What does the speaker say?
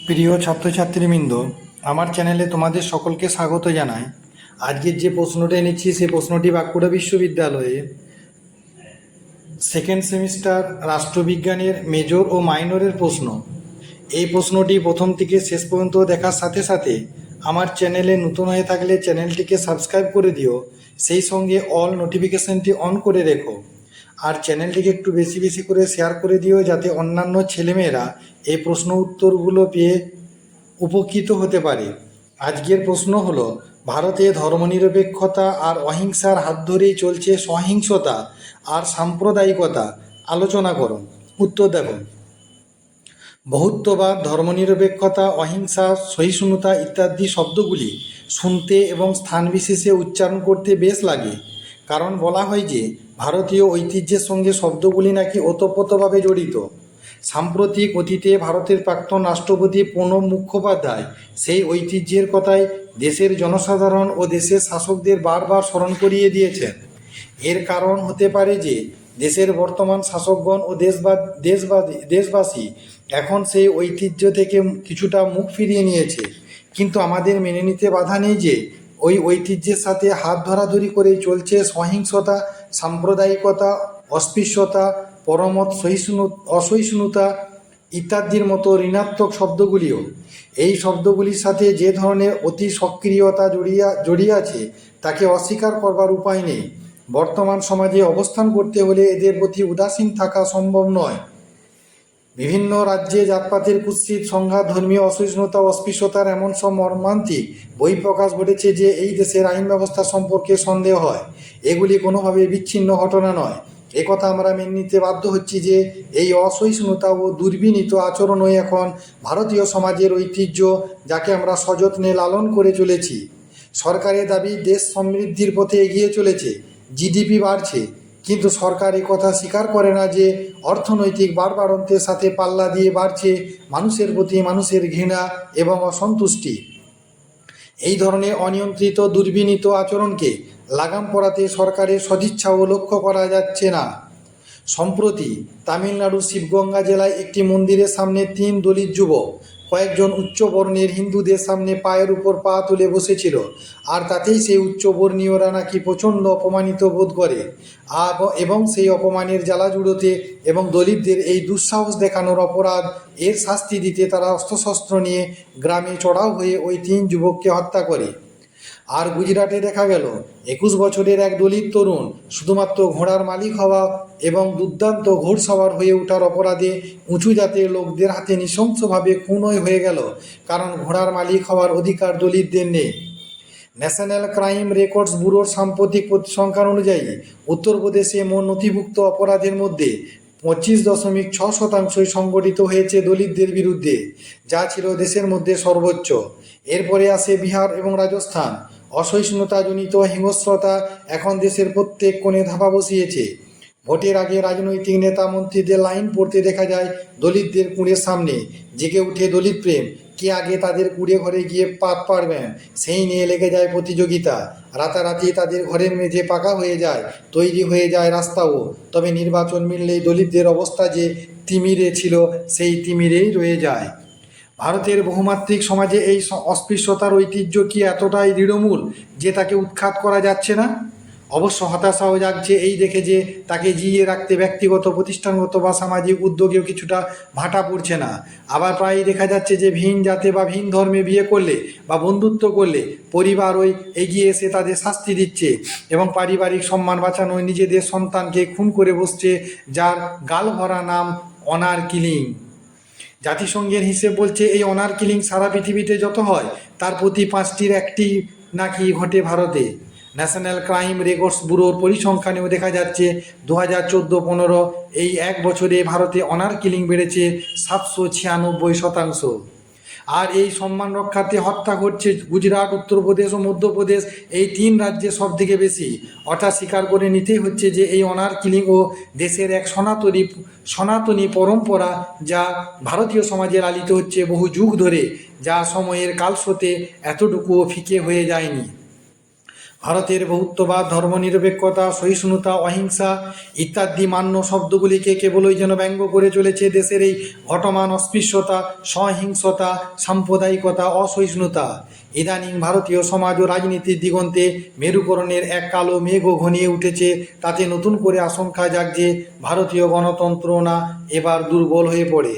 প্রিয় ছাত্রছাত্রীবৃন্দ, আমার চ্যানেলে তোমাদের সকলকে স্বাগত জানাই। আজকের যে প্রশ্নটা এনেছি সেই প্রশ্নটি বাঁকুড়া বিশ্ববিদ্যালয়ে সেকেন্ড সেমিস্টার রাষ্ট্রবিজ্ঞানের মেজর ও মাইনরের প্রশ্ন। এই প্রশ্নটি প্রথম থেকে শেষ পর্যন্ত দেখার সাথে সাথে আমার চ্যানেলে নতুন হয়ে থাকলে চ্যানেলটিকে সাবস্ক্রাইব করে দিও, সেই সঙ্গে অল নোটিফিকেশানটি অন করে রেখো। আর চ্যানেলটিকে একটু বেশি বেশি করে শেয়ার করে দিও, যাতে অন্যান্য ছেলেমেয়েরা এই প্রশ্ন উত্তরগুলো পেয়ে উপকৃত হতে পারে। আজকের প্রশ্ন হলো, ভারতে ধর্মনিরপেক্ষতা আর অহিংসার হাত ধরেই চলছে সহিংসতা আর সাম্প্রদায়িকতা, আলোচনা করো। উত্তর দেখো। বহুত্ববাদ, ধর্মনিরপেক্ষতা, অহিংসা, সহিষ্ণুতা ইত্যাদি শব্দগুলি শুনতে এবং স্থান বিশেষে উচ্চারণ করতে বেশ লাগে, কারণ বলা হয় যে ভারতীয় ঐতিহ্যের সঙ্গে শব্দগুলি নাকি ওতপ্রোতভাবে জড়িত। সাম্প্রতিক অতীতে ভারতের প্রাক্তন রাষ্ট্রপতি প্রণব মুখোপাধ্যায় সেই ঐতিহ্যের কথাই দেশের জনসাধারণ ও দেশের শাসকদের বারবার স্মরণ করিয়ে দিয়েছেন। এর কারণ হতে পারে যে দেশের বর্তমান শাসকগণ ও দেশবাসী এখন সেই ঐতিহ্য থেকে কিছুটা মুখ ফিরিয়ে নিয়েছে, কিন্তু আমাদের মেনে নিতে বাধা নেই যে ওই ঐতিহ্যের সাথে হাত ধরাধরি করেই চলছে সহিংসতা, সাম্প্রদায়িকতা, অস্পৃশ্যতা, পরমত অসহিষ্ণুতা ইত্যাদির মতো ঋণাত্মক শব্দগুলিও। এই শব্দগুলির সাথে যে ধরনের অতি সক্রিয়তা জড়িয়ে আছে তাকে অস্বীকার করবার উপায় নেই। বর্তমান সমাজে অবস্থান করতে হলে এদের প্রতি উদাসীন থাকা সম্ভব নয়। বিভিন্ন রাজ্যে জাতপাতের কুৎসিত সংঘাত, ধর্মীয় অসহিষ্ণুতা, অস্পৃশ্যতার এমন সব মর্মান্তিক বহিঃপ্রকাশ ঘটেছে যে এই দেশের আইন ব্যবস্থা সম্পর্কে সন্দেহ হয়। এগুলি কোনোভাবে বিচ্ছিন্ন ঘটনা নয়। একথা আমরা মেনে নিতে বাধ্য হচ্ছি যে এই অসহিষ্ণুতা ও দুর্বিনীত আচরণই এখন ভারতীয় সমাজের ঐতিহ্য, যাকে আমরা সযত্নে লালন করে চলেছি। সরকারের দাবি দেশ সমৃদ্ধির পথে এগিয়ে চলেছে, জিডিপি বাড়ছে, কিন্তু সরকার কথা স্বীকার করে না যে অর্থনৈতিক বাড়বাড়ন্তের সাথে পাল্লা দিয়ে বাড়ছে মানুষের প্রতি মানুষের ঘৃণা এবং অসন্তুষ্টি। এই ধরনের অনিয়ন্ত্রিত দুর্বিনীত আচরণকে লাগাম পড়াতে সরকারের সদিচ্ছাও লক্ষ্য করা যাচ্ছে না। সম্প্রতি তামিলনাড়ুর শিবগঙ্গা জেলায় একটি মন্দিরের সামনে 3 দলিত যুবক কয়েকজন উচ্চবর্ণের হিন্দুদের সামনে পায়ের উপর পা তুলে বসেছিল, আর তাতেই সেই উচ্চবর্ণীয়রা নাকি প্রচণ্ড অপমানিত বোধ করে এবং সেই অপমানের জ্বালা জুড়োতে এবং দলিতদের এই দুঃসাহস দেখানোর অপরাধ এর শাস্তি দিতে তারা অস্ত্রশস্ত্র নিয়ে গ্রামে চড়াও হয়ে ওই 3 যুবককে হত্যা করে। আর গুজরাটে দেখা গেল 21 বছরের এক দলিত তরুণ শুধুমাত্র ঘোড়ার মালিক হওয়া এবং দুর্দান্ত ঘোড়সওয়ার হয়ে ওঠার অপরাধে উঁচু জাতের লোকদের হাতে নৃশংসভাবে খুনই হয়ে গেল, কারণ ঘোড়ার মালিক হওয়ার অধিকার দলিতদের নেই। ন্যাশনাল ক্রাইম রেকর্ডস ব্যুরোর সাম্প্রতিক পরিসংখ্যান অনুযায়ী উত্তরপ্রদেশে মোট নথিভুক্ত অপরাধের মধ্যে 25.6% সংগঠিত হয়েছে দলিতদের বিরুদ্ধে, যা ছিল দেশের মধ্যে সর্বোচ্চ। এরপরে আসে বিহার এবং রাজস্থান। অসহিষ্ণুতাজনিত হিংস্রতা এখন দেশের প্রত্যেক কোণে ধাপা বসিয়েছে। ভোটের আগে রাজনৈতিক নেতা মন্ত্রীদের লাইন পড়তে দেখা যায় দলিতদের কুঁড়ের সামনে। জেগে উঠে দলিত প্রেম, কে আগে তাদের কুঁড়ে ঘরে গিয়ে পাত পাড়বেন সেই নিয়ে লেগে যায় প্রতিযোগিতা। রাতারাতি তাদের ঘরের মেঝে পাকা হয়ে যায়, তৈরি হয়ে যায় রাস্তাও। তবে নির্বাচন মিললেই দলিতদের অবস্থা যে তিমিরে ছিল সেই তিমিরেই রয়ে যায়। ভারতের বহুমাত্রিক সমাজে এই অস্পৃশ্যতার ঐতিহ্য কি এতটাই দৃঢ়মূল যে তাকে উৎখাত করা যাচ্ছে না? অবশ্য হতাশাও জাগছে এই দেখে যে তাকে জিইয়ে রাখতে ব্যক্তিগত, প্রতিষ্ঠানগত বা সামাজিক উদ্যোগেও কিছুটা ভাটা পড়ছে না। আবার প্রায়ই দেখা যাচ্ছে যে ভিন জাতে বা ভিন ধর্মে বিয়ে করলে বা বন্ধুত্ব করলে পরিবার ওই এগিয়ে এসে তাদের শাস্তি দিচ্ছে এবং পারিবারিক সম্মান বাঁচানোয় নিজেদের সন্তানকে খুন করে বসছে, যার গাল ভরা নাম অনার কিলিং। জাতিসংঘের হিসেব বলছে এই অনার কিলিং সারা পৃথিবীতে যত হয় তার প্রতি 5টির একটি নাকি ঘটে ভারতে। ন্যাশনাল ক্রাইম রেকর্ডস ব্যুরোর পরিসংখ্যানেও দেখা যাচ্ছে 2014-15 এই এক বছরে ভারতে অনার কিলিং বেড়েছে 796%। আর এই সম্মান রক্ষার্থে হত্যা ঘটছে গুজরাট, উত্তরপ্রদেশ ও মধ্যপ্রদেশ, এই 3 রাজ্যে সব থেকে বেশি। অর্থাৎ স্বীকার করে নিতেই হচ্ছে যে এই অনার কিলিং ও দেশের এক সনাতনী পরম্পরা, যা ভারতীয় সমাজে লালিত হচ্ছে বহু যুগ ধরে, যা সময়ের কালস্রোতে এতটুকুও ফিকে হয়ে যায়নি। ভারতের বহুত্ববাদ, ধর্মনিরপেক্ষতা, সহিষ্ণুতা, অহিংসা ইত্যাদি মান্য শব্দগুলিকে কেবলই যেন ব্যঙ্গ করে চলেছে দেশের এই ঘটমান অস্পৃশ্যতা, সহিংসতা, সাম্প্রদায়িকতা, অসহিষ্ণুতা। ইদানিং ভারতীয় সমাজ ও রাজনীতির দিগন্তে মেরুকরণের এক কালো মেঘও ঘনিয়ে উঠেছে। তাতে নতুন করে আশঙ্কা জাগছে ভারতীয় গণতন্ত্র না এবার দুর্বল হয়ে পড়ে।